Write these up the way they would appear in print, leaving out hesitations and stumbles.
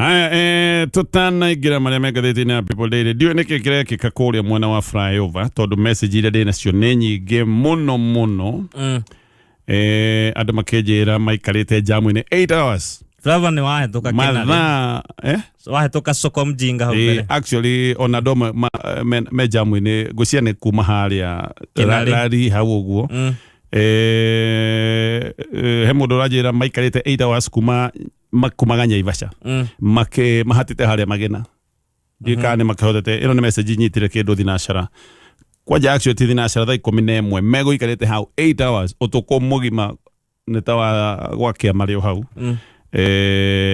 Haya, tutanaingira maria megathĩti na People Daily. Ndio nĩ kĩkĩrĩa kĩkakuria mwena wa flyover tondũ message iria ndĩ nacio nĩ nyingĩ mũno. Andũ makĩnjĩra maikarĩte jamu-inĩ 8 hours. Flava ni wahetoka Kenari. Wahetoka soko mjinga hau mbere. Actually ona ndo me jamu-inĩ ngũcia nĩ kuma harĩa rari hau ũguo. He mũndũ ũranjĩra maikarĩte 8 hours kumaga Naivasha. Mahatĩte harĩa Magena. Ndikane makahotete ĩno nĩ message nyitire kĩndũ thinacara. Kwaja actually ti thinacara thaa 11 megũikarĩte hau 8 hours ũtukũ mũgima nĩ ta wa gwakia marĩo hau.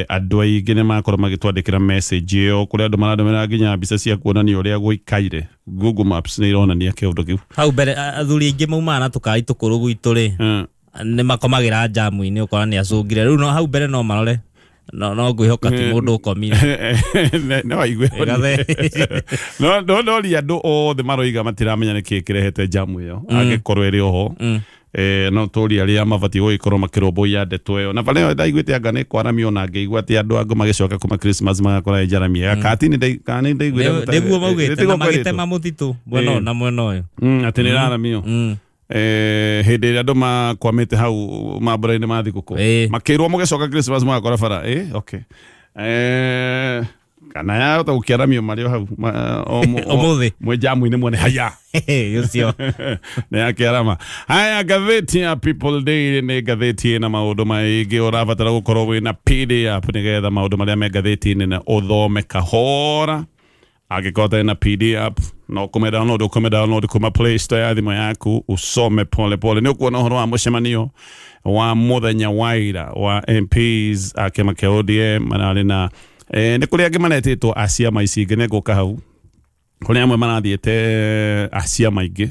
Andũ aingĩ nĩ makorwo magĩtwandĩkĩra message ĩyo kũrĩa andũ maratũmĩra nginya mbica cia kuonania ũrĩa gũikaire. Google Maps nĩ ironania kĩũndũ kĩu. Hau mbere athuri aingĩ mauma na tũkai tũkũrũ gwitũ rĩ nĩ makomagĩra jamu-inĩ ũkora nĩ acũngire rĩu no hau mbere no marore no ngwĩhoka ti mũndũ ũkomire no aigue no ria andũ othe maroiga matiramenya nĩkĩ kĩrehete jamu ĩyo angĩkorwo ĩrĩ oho no tũria arĩa mabatiĩ gũgĩkorwo makĩrũmbũiya ndeto ĩyo na bale ndaiguĩte anga nĩ kwaramio na ngĩigua atĩ andũ angĩ magĩcoka kuma Christmas magakora jaramia katini ndaiguire nĩguo maugĩte na magĩtema mũtitũ mwena na mwena ũyũ atĩ nĩ raramio hĩndĩ ĩrĩa andũ makwamĩte hau mambũra-inĩ ma thigũkũ makĩrwo mũgĩcoka Christmas magakora bara okay kana yahota gũkĩaramio marĩo hau ũmũthĩ mwĩ jamu-inĩ mwene haya ũcio nĩ akĩarama. Haya, ngathĩti ya People Daily nĩ ngathĩti ĩna maũndũ maingĩ ũrabatara gũkorwo wĩna PDF nĩgetha maũndũ marĩa me ngathĩti-inĩ na ũthome kahora. Angĩkorwo na PDF no download kuma Play Store ya thimũ yaku usome pole nĩ ũkuona ũhoro wa mũcemanio wa mũthenya wa ira wa MPs a kĩama kĩa ODM mararĩ na nĩ kũrĩa angĩ manetĩtwo acia maici ingĩ nĩ ngũka hau kũrĩa amwe marathiĩte acia maingĩ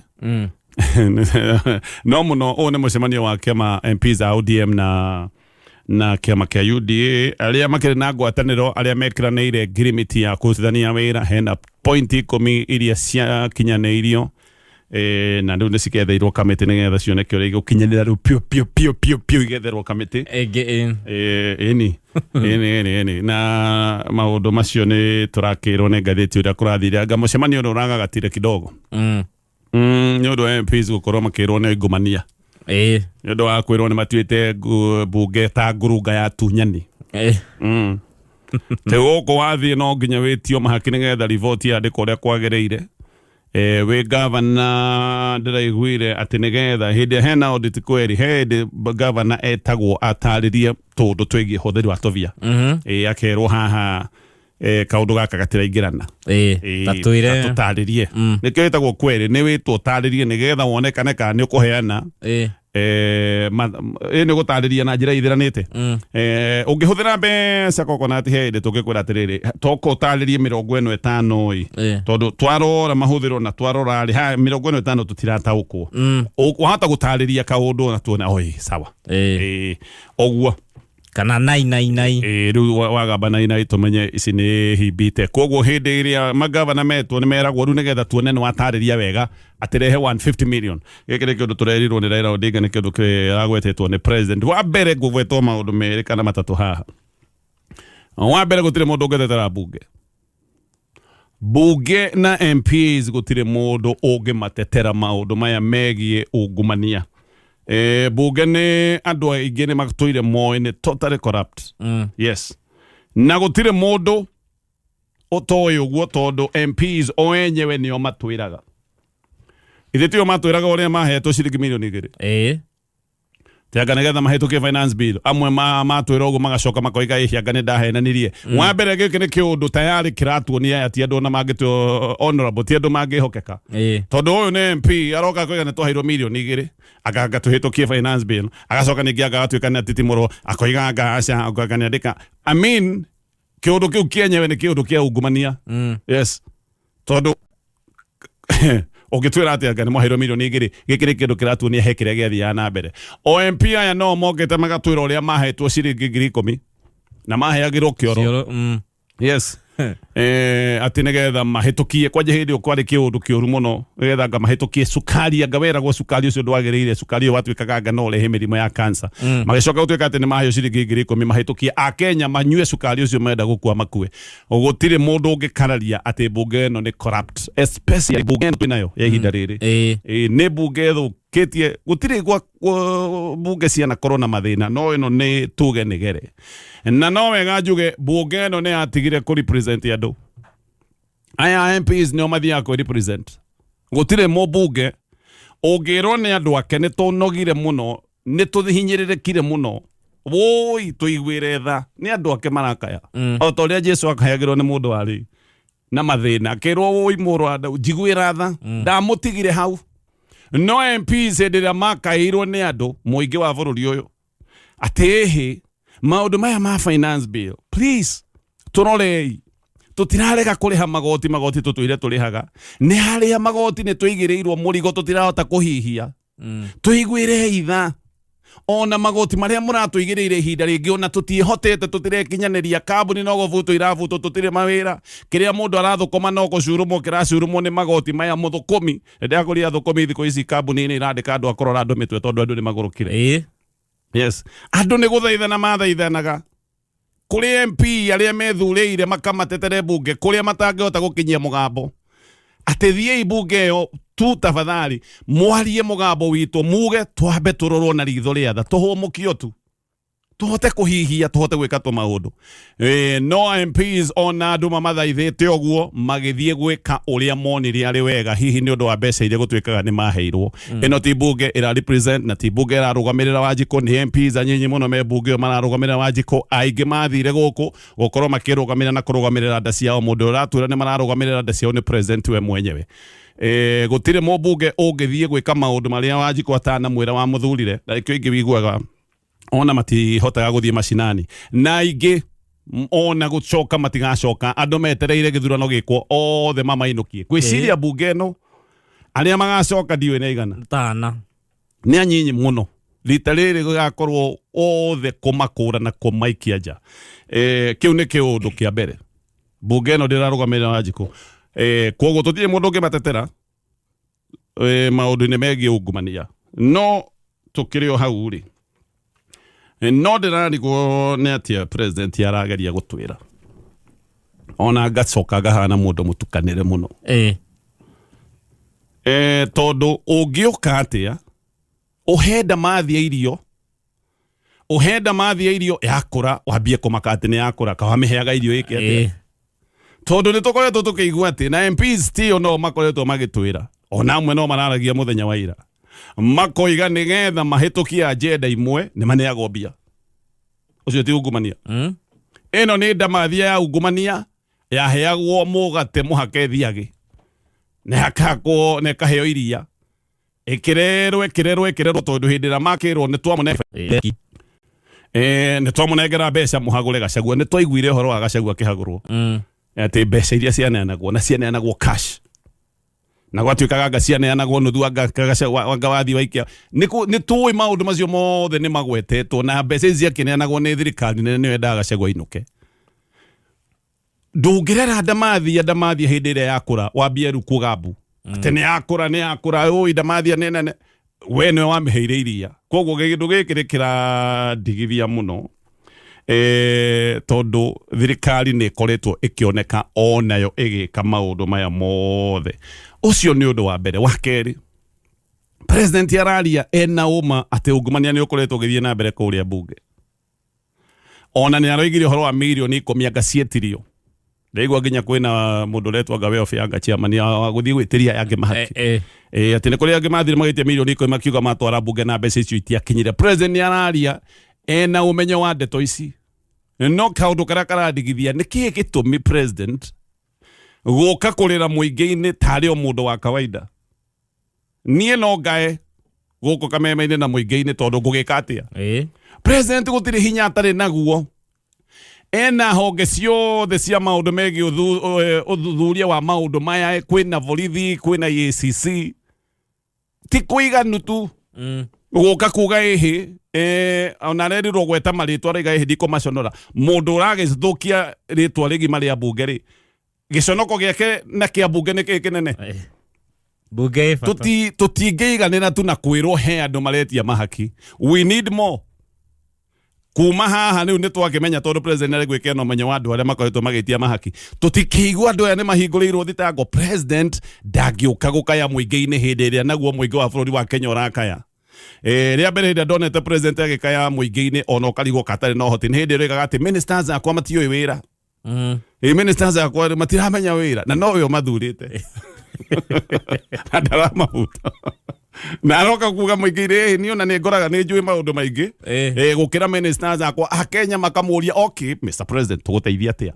no mũno ũũ nĩ mũcemanio wa kĩama MPs a ODM na kĩama kĩa UDA arĩa makĩrĩ na ngwatanĩro arĩa mekiranĩire ngirimiti ya kũrutithania wĩra hena point 10 iria ciakinyanĩirio na rĩu nĩ cigetherwo kamĩtĩ nĩgetha cioneke ũrĩa igũkinyanĩra rĩu piũ igetherwo kamĩtĩ ĩni na maũndũ macio nĩ tũrakĩrwo nĩ ngathĩti ũrĩa kũrathire anga mũcemanio ũrĩa ũragagatire kidogo nĩ ũndũ wa MPs gũkorwo makĩrwo nĩ Ungumania nĩ ũndũ wa kwĩrwo nĩ matuĩte bunge ta ngurunga ya tunyani te gũkũ wathiĩ no nginya wĩtio mahaki nĩgetha riboti yandĩkwo ũrĩa kwagĩrĩire wĩ gavana ndĩraiguire atĩ nĩgetha hĩndĩ hena audit query hĩndĩ gavana etagwo atarĩrie tũndũ twĩgiĩ hũthĩri wa tũbia akerwo haha kaũndũ gaka gatiraingĩrana tatũtarĩrie nĩkĩo ĩtagwo query nĩ wĩtwo ũtarĩrie nĩgetha wonekane kana nĩ ũkũheana nĩ gũtarĩria na njĩra ithiranĩte ũngĩhũthĩra mbeca coconut hĩndĩ tũngĩkwĩra atĩrĩrĩ toka ũtarĩrie 50 tondũ twarora mahũthĩro na twarora rĩ 50 tũtirataũkwo ũhota gũtarĩria kaũndũ na tuona sawa ũguo kana nai rĩu wagamba nai tũmenye ici nĩ himbite koguo hĩndĩ ĩrĩa magavana metwo nĩ meragwo rĩu nĩgetha tuone nĩ watarĩria wega atĩrehe 150 million gĩkĩ nĩ kĩndũ tũrerirwo nĩ Raila Odinga nĩ kĩndũ kĩragwetetwo nĩ president wa mbere ngũgwetwo maũndũ merĩ kana matatũ haha wa mbere gũtirĩ mũndũ ũngĩtetera bunge na MPs gũtirĩ mũndũ ũngĩmatetera maũndũ maya megiĩ ungumania bunge nĩ andũ aingĩ nĩ matũire moĩ nĩ totally corrupt yes na gũtirĩ mũndũ ũtoĩ ũguo tondũ MPs o enyewe nĩo matwĩraga ithe tĩo matwĩraga ũrĩa mahetwo ciringi milioni 2 tianga nĩgetha mahĩtũkie finance bill amwe matwĩra ũguo magacoka makoiga anga nĩ ndahenanirie wa mbere gĩkĩ nĩ kĩũndũ tayari kĩratuonia atĩ andũ na mangĩtwo honorable ti andũ mangĩhokeka tondũ ũyũ nĩ MP aroka kũiga nĩ twaheirwo milioni 2 agaga tũhĩtũkie finance bill agacoka ningĩ agatuĩka nĩ atitimũrwo akoiga ngaca akanĩandĩka I mean kĩũndũ kĩu kĩenyewe nĩ kĩũndũ kĩa ungumania yes tondũ ũngĩtwĩra atĩ anga nĩ mwaheirwo milioni 2 gĩkĩ nĩ kĩndũ kĩratuonia he kĩrĩa gĩathiaga na mbere MP aya no mokĩte magatwĩra ũrĩa mahetwo ciringi 10,000 na maheagĩrwo kĩoro yes ati nigetha mahitukie kwa hindi ukwari kiundu kiuru muno nigetha nga mahitukie sukari angawera go sukari ucio ndwagiriire sukari watwikaga nga no lehe mirimo ya cancer magicoka gutwika ati ni mahayo ciringi 10,000 mahitukie a Kenya manyue sukari ucio menda gukua makue gutire mundu ungikararia ati bunge no ni corrupt especially bunge nayo ya ihinda riri ni bunge thukitie gutire gwa bunge ciana corona mathina no ino ni tuge nigere na no wega njuge bunge no ni atigire ku represent andu aya MPs no mathia ku represent gutire mo bunge ungirwo ni andu ake ni tunogire muno ni tuthinyirirekire muno woi tuigwire tha ni andu ake marakaya o to ria Jesu akayagirwo ni mundu wari na mathina akirwo woi murwanda njigwira tha ndamutigire hau no MPs edira makairwo ni andu muingi wa bururi uyu atehi maundu maya ma finance bill please turorei tutirarega kuriha magoti tutuire turihaga ni haria magoti ni tuigireirwo murigo tutirahota kuhihia tuigwire itha ona magoti maria muratuigireire ihinda ringi ona tutihotete tutirekinyaniria kambuni no govuto iravuto tutire mawira kiria mundu arathukoma no gucurumo kiracurumo ni magoti maya muthukumi ndakuria thukumi thiko ici kambuni ni irandika andu akorora andu mitwe tondu andu ni magurukire yes andu ni guthaithana mathaithanaga kuri MP aria methureire makamatetere bunge kuria matangihota gukinyia mugambo atethie bunge yo tu tafadhali mwarie mugambo witu muge twambe turorwo na ritho riatha tuhumukio tu tuhote kuhihia tuhote gwika to maundu no MPs ona andu mamathaithite oguo magithie gwika uria monire ari wega hihi ni undu wa mbeca iria gutwikaga ni maheirwo ino ti bunge ira represent na ti bunge ira rugamirira Wanjiku ni MPs anyinyi muno me bunge mararugamirira Wanjiku aingi mathire guku gukorwo makirugamirira na kurugamirira nda ciao mundu uratwira ni mararugamirira nda ciao ni president we mwenyewe gutire mo bunge ungithie gwika maundu maria Wanjiku atana mwira wa muthurire ndakio ingi wiguaga ona mati hotaga guthie macinani na ingi ona gucoka matigacoka andu metereire githurano gikwo othe mamainukie gwiciria bunge no aria magacoka ndiwe na igana tana ni anyinyi muno rita riri gugakorwo othe kumakura na kumaikia nja kiu ni kiundu kia mbere bunge no ndirarugamirira Wanjiku koguo tutire mundu ungimatetera maundu-ini megie ungumania no tukirio hau ri no ndirarigwo ni atia president arageria gutwira ona gacoka gahana mundu mutukanire muno tondu ungiuka atia uhenda mathia irio yakura wambie kumakati ni yakura kawamiheaga irio iki atia tondu ni tukoretwo tukiigua ati na MPs tio no makoretwo magitwira ona amwe no mararagia muthenya wa ira makoiga nigetha mahitukia agenda imwe ni maneagwo mbia ucio ti ungumania ino ni ndamathia ya ungumania yaheagwo mugate muhake thiage ne hakakwo ne kaheo iria ikirerwe tondu hindira makirwo ni twamune ni twamunengera mbeca muhagure gacagua ni twaiguire horo wa gacagua kihagurwo ati mbeca iria cianeanagwo na cianeanagwo cash na gwatuikaga ngacianeanagwo nuthu anga wathi waikia ni tuwi maundu macio mothe ni magwetetwo na mbeca ici akineanagwo ni thirikari nene wendaga gacagua inuke ndungirera ndamathia hindi iria yakura wambie ru kugambu ati ni yakura oi ndamathia nene we ni wamiheire iria koguo gindu gikiri kiradigithia muno tondu thirikari ni koretwo ikioneka onayo igika maundu maya mothe ucio ni undu wa mbere wa keri president araria ena uma ati ungumania ni ukoretwo githie na mbere kuria bunge ona ni aroigire horo wa milioni 10 agacietirio ndigwa nginya kwina mundu retwa gawe of yanga chairman ya guthie gwitiria yange mahaki ati ni kuria yange mathire magitie milioni 10 makiuga matwara bunge na mbeca icio itiakinyire president araria ena umenyo wa ndeto ici no kaundu karia karadigithia niki gitumi president guka kurira muingi-ini tari o mundu wa kawaida nie no gae guko kameme-ini na muingi-ini tondu ngugika atia president gutiri hinya atari naguo ena honge ciothe cia maundu megie uthuthuria wa maundu maya kwina borithi kwina EACC ti kuiganu tu Gũka kuga ĩhĩ ona rerirwo gweta marĩtwa rĩga ĩhĩ ndikũmaconora mũndũ ũragĩthũkia rĩtwa rĩgima rĩa mbunge rĩ gĩconoko gĩake na kĩa mbunge nĩ kĩnene Bunge tũtingĩiganĩra tu na kwĩrwo he andũ maretia mahaki. We need more. Kuma haha rĩu nĩ twakĩmenya tondũ president arĩ gwĩkĩra ũmenyo wa andũ arĩa makoretwo magĩtia mahaki. Tũtikĩigua andũ aya nĩ mahingũrĩirwo thitango. President ndangĩũka gũkaya mũingĩ-inĩ hĩndĩ ĩrĩa naguo mũingĩ wa bũrũri wa Kenya ũrakaya. Rĩa mbere hĩndĩ ndonete president agĩkaya mũingĩ-inĩ ona ũkarigwo katarĩ na ũhoti nĩ hĩndĩ ĩrĩa oigaga atĩ ministers akwa matiũĩ wĩra. Ministers akwa matiramenya wĩra na no we ũmathurĩte. Na ndaramahuta. Na aroka kuga mũingĩ-inĩ niĩ ona nĩ ngoraga nĩ njũĩ maũndũ maingĩ gũkĩra ministers akwa Akenya makamũria okay Mr President tũgũteithia atĩa.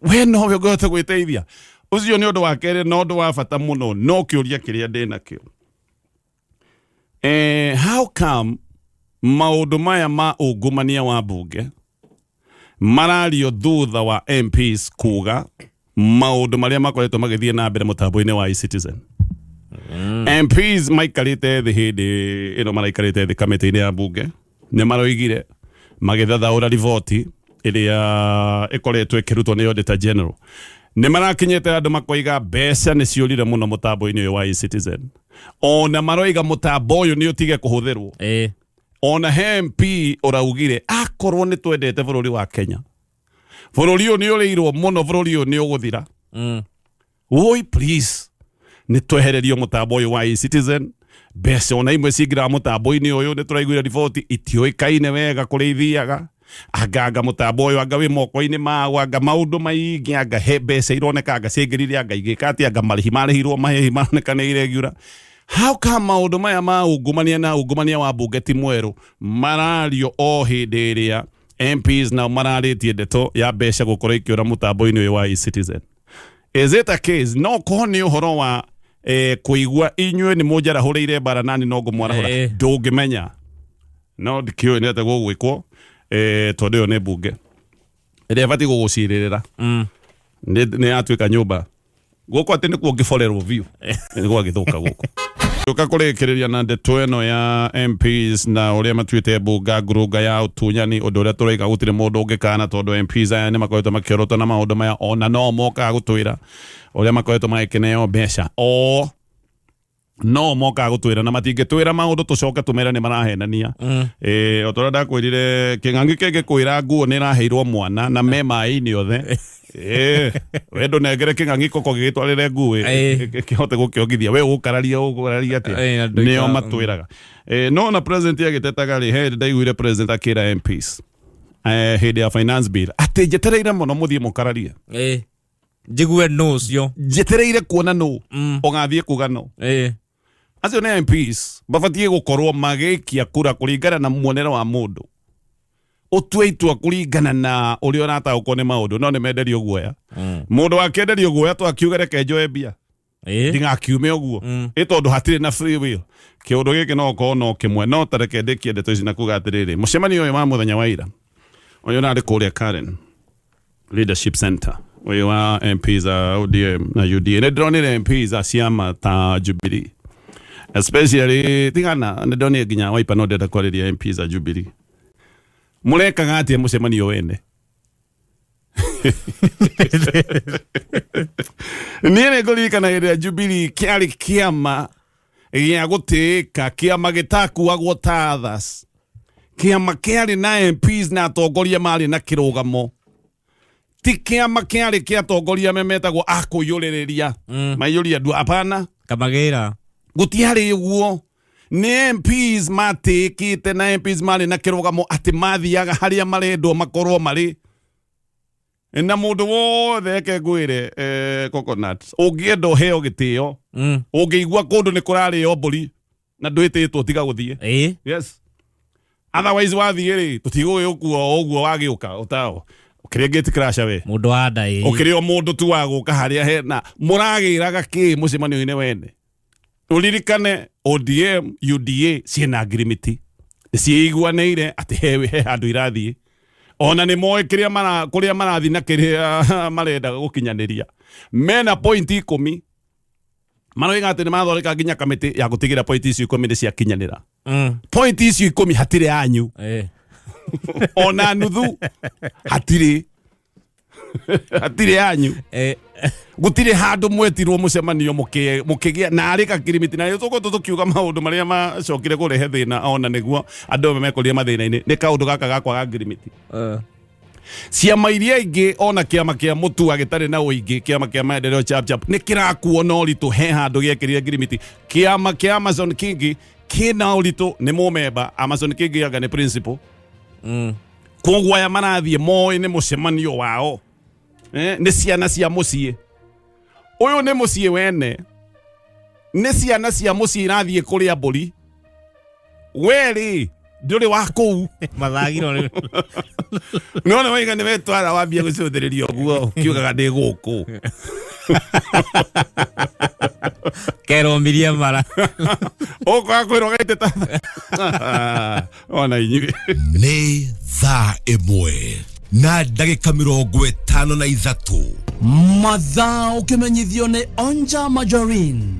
We no we ũngĩhota gwĩteithia. Ũcio nĩ ũndũ wa kerĩ na ũndũ wa bata mũno no kĩũria kĩrĩa ndĩnakĩo. How come maũndũ maya ma ungumania wa bunge marario thutha wa MPs kuga maũndũ marĩa makoretwo magĩthiĩ na mbere mũtambo-inĩ wa eCitizen. MPs maikarĩte thĩ hĩndĩ ĩno maraikarĩte thĩ kamĩtĩ-inĩ ya bunge nĩ maroigire magĩthathaũra riboti ĩrĩa ĩkoretwo ĩkĩrutwo nĩ Auditor General. Nĩ marakinyĩte andũ makoiga mbeca nĩ ciũrire mũno mũtambo-inĩ ũyũ wa eCitizen. Ona maroiga mũtambo ũyũ nĩ ũtige kũhũthĩrwo. Ona he MP ũraugire akorwo nĩ twendete bũrũri wa Kenya. Bũrũri ũyũ nĩ ũrĩirwo mũno bũrũri ũyũ nĩ ũgũthira. Woi please nĩ twehererio mũtambo ũyũ wa eCitizen. Mbeca ona imwe cingĩra mũtambo-inĩ ũyũ nĩ tũraiguire riboti itiũĩkaine wega kũrĩa ithiaga. Anga mũtambo ũyũ anga wĩ moko-inĩ mago anga maũndũ maingĩ anga he mbeca ironeka anga ciĩngĩrire anga igĩka atĩ anga marĩhi marĩhirwo marĩhi maroneka nĩ irregular. How come maũndũ maya ma ungumania na ungumania wa bunge ti mwerũ marario o hĩndĩ ĩrĩa MPs na mararĩtie ndeto ya mbeca gũkorwo ikĩũra mũtambo-inĩ ũyũ wa eCitizen? Is it a case no ko nĩ ũhoro wa kũigua inyuĩ nĩ mũnjarahũrĩire mbara nani no ngũmwarahũra ndũngĩmenya no ndikĩũĩ nĩ atĩa gũgwĩkwo tondũ ĩyo nĩ bunge ĩrĩa ĩbatiĩ gũgũcirĩrĩra nĩ yatuĩka nyũmba gũkũ atĩ nĩkuo ngĩborerwo biũ nĩ gwagĩthũka gũkũ. Tũka kũrĩkĩrĩria na ndeto ĩno ya MPs na ũrĩa matuĩte mbunga ngurunga ya ũtunyani ũndũ ũrĩa tũraiga gũtirĩ mũndũ ũngĩkana tondũ MPs aya nĩ makoretwo makĩorotwo na maũndũ maya ona no mokaga gũtwĩra ũrĩa makoretwo magĩkĩneo mbeca o no mokaga gũtwĩra na matingĩtwĩra maũndũ tũcoke tũmera nĩ marahenania. O tũrĩa ndakwĩrire kĩng'ang'i kĩngĩkwĩra nguo nĩ ĩraheirwo mwana na me maĩ-inĩ othe wendo nengere kĩng'ang'i koko gĩgĩtwarĩre nguo kĩhote gũkĩongithia we ũgũkararia atĩa nĩo matwĩraga. No na president agĩtetaga rĩ he ndaiguire president akĩra MPs hĩndĩ ya finance bill atĩ njetereire mũno mũthiĩ mũkararie njigue no ũcio njetereire kuona no ũgathiĩ kuga no. Acio nĩ MPs mabatiĩ gũkorwo magĩikia kura kũringana na muonere wa mũndũ ũtue itua kũringana na ũrĩa ũrataũkwo nĩ maũndũ no nĩ menderio guoya. Mũndũ wakĩenderio guoya twakiuga reke njoe mbia ndigakiume ũguo tondũ hatirĩ na free will. Kĩũndũ gĩkĩ no gũkorwo no kĩmwe no tareke ndĩkie ndeto ici na kuga atĩrĩrĩ mũcemanio ũyũ wa mũthenya wa ira ũyũ narĩ kũrĩa Karen Leadership Center ũyũ wa MPs a ODM na UDA nĩ ndĩronire MPs a ciama ta Jubilee especially tigana nĩ ndĩronire nginya Wiper no ndenda kwarĩria MPs a Jubilee mũrekaga atĩa mũcemanio wene. Niĩ nĩ ngũririkana hĩndĩ ya Jubilee kĩarĩ kĩama gĩa gũtĩĩka kĩama gĩtakuagwo ta others kĩama kĩarĩ na MPs na atongoria marĩ na kĩrũgamo ti kĩama kĩarĩ kĩa atongoria memetagwo akũiyũrĩrĩria maiyũria ndu apana kamagĩra gũtiarĩ ũguo nĩ MPs matĩkĩte na MPs marĩ na kĩrũgamo atĩ mathiaga harĩa marendwo makorwo marĩ na mũndũ wothe eke ngwĩre coconut ũngĩenda ũheo gĩtĩo ũngĩigua kũndũ nĩ kũrarĩo mbũri na ndwĩtĩtwo tiga gũthiĩ. Yes otherwise wathiĩ rĩ tũtigũgĩũkua ũguo wagĩũka ũtao ũkĩrĩa gate crash we mũndũ wa nda ũkĩrĩa mũndũ tu wa gũka harĩa hena mũragĩraga kĩ mũcemanio-inĩ wene. Ũririkane ODM UDA ciĩna agreement ciĩiguanĩire atĩ he handũ irathiĩ ona nĩ moĩ kũrĩa marathiĩ na kĩrĩa marendaga gũkinyanĩria mena point 10 maroiga atĩ nĩ mathondeka nginya kamĩtĩ ya gũtigĩra point icio 10 nĩ ciakinyanĩra. point icio 10 hatire yanyu ona nuthu hatire yanyu gutire handu mwetirwo mucemanio mukigia na arika kirimiti na tuko tukiuga maundu maria macokire kurehe thina ona niguo andu mekorie mathina-ini ni kaundu gaka gakwaga kirimiti ciama iria ingi ona kiama kia mutu agitari na uingi kiama kia maendeleo chap ni kirakuo no ritu he handu giekirire kirimiti kiama kia Amazon King kina uritu ni mumemba Amazon King aga ni principal koguo aya marathie moi ni mucemanio wao ni ciana cia mucie uyu ni mucie wene ni ciana cia mucie irathie kuria mburi weri nduri wa kuu mathagiro no waiga ni wetwara wambia gucuthiriria guo kiugaga ndi guku keromirie mara okwa kwirogete ta ona inyi ni thaa imwe na ndagika 53 mathaa ukimenyithio ni Onja Majorin